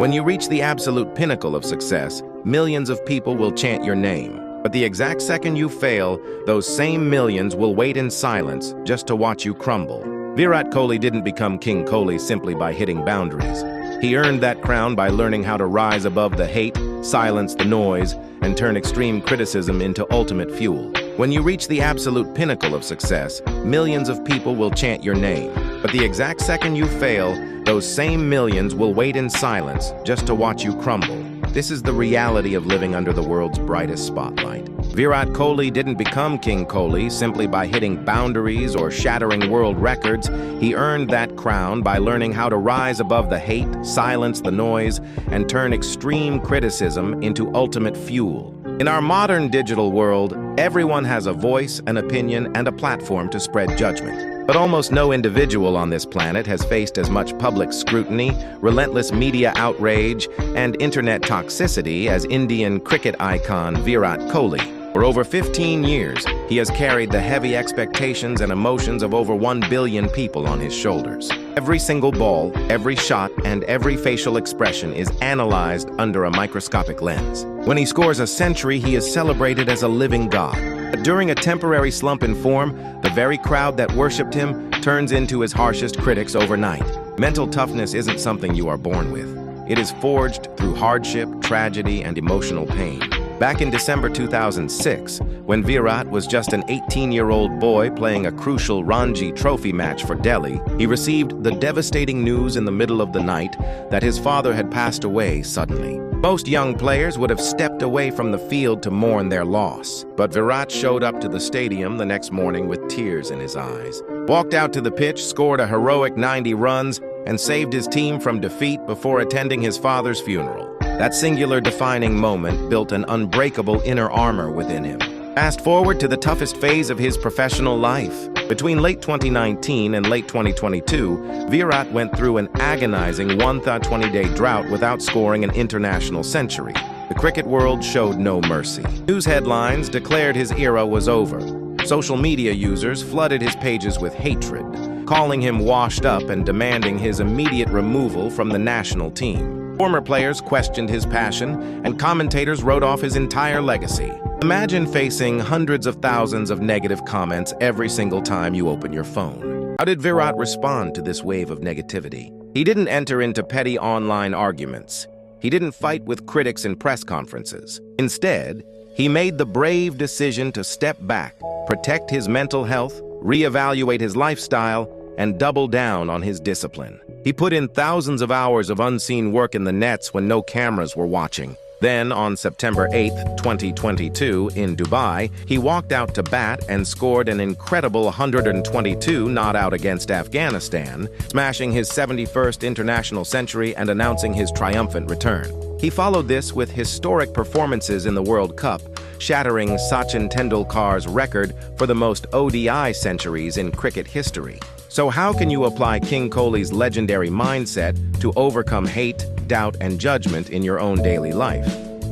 When you reach the absolute pinnacle of success, millions of people will chant your name. But the exact second you fail, those same millions will wait in silence just to watch you crumble. Virat Kohli didn't become King Kohli simply by hitting boundaries. He earned that crown by learning how to rise above the hate, silence the noise, and turn extreme criticism into ultimate fuel. When you reach the absolute pinnacle of success, millions of people will chant your name. But the exact second you fail, those same millions will wait in silence just to watch you crumble. This is the reality of living under the world's brightest spotlight. Virat Kohli didn't become King Kohli simply by hitting boundaries or shattering world records. He earned that crown by learning how to rise above the hate, silence the noise, and turn extreme criticism into ultimate fuel. In our modern digital world, everyone has a voice, an opinion, and a platform to spread judgment. But almost no individual on this planet has faced as much public scrutiny, relentless media outrage, and internet toxicity as Indian cricket icon Virat Kohli. For over 15 years, he has carried the heavy expectations and emotions of over 1 billion people on his shoulders. Every single ball, every shot, and every facial expression is analyzed under a microscopic lens. When he scores a century, he is celebrated as a living god. But during a temporary slump in form, the very crowd that worshipped him turns into his harshest critics overnight. Mental toughness isn't something you are born with. It is forged through hardship, tragedy, and emotional pain. Back in December 2006, when Virat was just an 18-year-old boy playing a crucial Ranji Trophy match for Delhi, he received the devastating news in the middle of the night that his father had passed away suddenly. Most young players would have stepped away from the field to mourn their loss, but Virat showed up to the stadium the next morning with tears in his eyes. Walked out to the pitch, scored a heroic 90 runs, and saved his team from defeat before attending his father's funeral. That singular defining moment built an unbreakable inner armor within him. Fast forward to the toughest phase of his professional life. Between late 2019 and late 2022, Virat went through an agonizing 120-day drought without scoring an international century. The cricket world showed no mercy. News headlines declared his era was over. Social media users flooded his pages with hatred, calling him washed up and demanding his immediate removal from the national team. Former players questioned his passion, and commentators wrote off his entire legacy. Imagine facing hundreds of thousands of negative comments every single time you open your phone. How did Virat respond to this wave of negativity? He didn't enter into petty online arguments. He didn't fight with critics in press conferences. Instead, he made the brave decision to step back, protect his mental health, reevaluate his lifestyle, and double down on his discipline. He put in thousands of hours of unseen work in the nets when no cameras were watching. Then, on September 8, 2022, in Dubai, he walked out to bat and scored an incredible 122 not out against Afghanistan, smashing his 71st international century and announcing his triumphant return. He followed this with historic performances in the World Cup, shattering Sachin Tendulkar's record for the most ODI centuries in cricket history. So how can you apply King Kohli's legendary mindset to overcome hate, doubt, and judgment in your own daily life?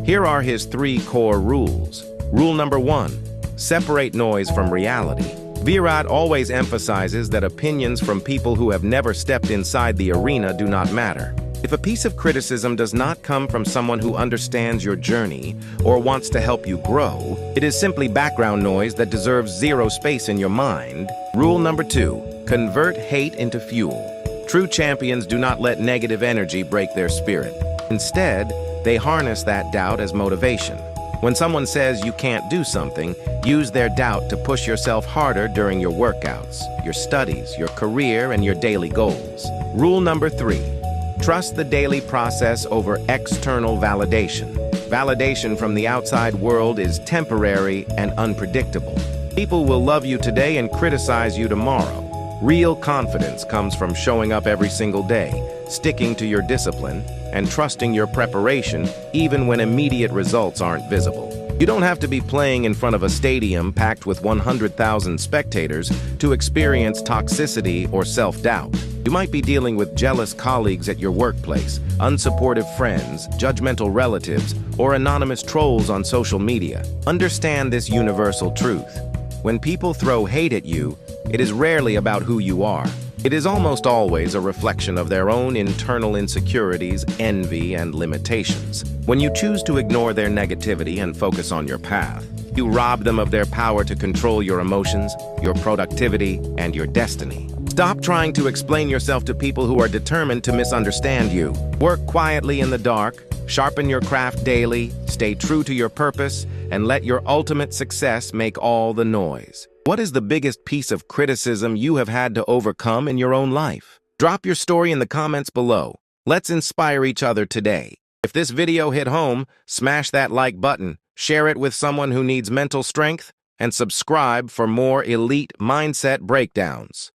Here are his 3 core rules. Rule number 1, separate noise from reality. Virat always emphasizes that opinions from people who have never stepped inside the arena do not matter. If a piece of criticism does not come from someone who understands your journey or wants to help you grow, it is simply background noise that deserves zero space in your mind. Rule number 2, convert hate into fuel. True champions do not let negative energy break their spirit. Instead, they harness that doubt as motivation. When someone says you can't do something, use their doubt to push yourself harder during your workouts, your studies, your career, and your daily goals. Rule number 3, trust the daily process over external validation. Validation from the outside world is temporary and unpredictable. People will love you today and criticize you tomorrow. Real confidence comes from showing up every single day, sticking to your discipline, and trusting your preparation even when immediate results aren't visible. You don't have to be playing in front of a stadium packed with 100,000 spectators to experience toxicity or self-doubt. You might be dealing with jealous colleagues at your workplace, unsupportive friends, judgmental relatives, or anonymous trolls on social media. Understand this universal truth. When people throw hate at you, it is rarely about who you are. It is almost always a reflection of their own internal insecurities, envy, and limitations. When you choose to ignore their negativity and focus on your path, you rob them of their power to control your emotions, your productivity, and your destiny. Stop trying to explain yourself to people who are determined to misunderstand you. Work quietly in the dark, sharpen your craft daily, stay true to your purpose, and let your ultimate success make all the noise. What is the biggest piece of criticism you have had to overcome in your own life? Drop your story in the comments below. Let's inspire each other today. If this video hit home, smash that like button, share it with someone who needs mental strength, and subscribe for more elite mindset breakdowns.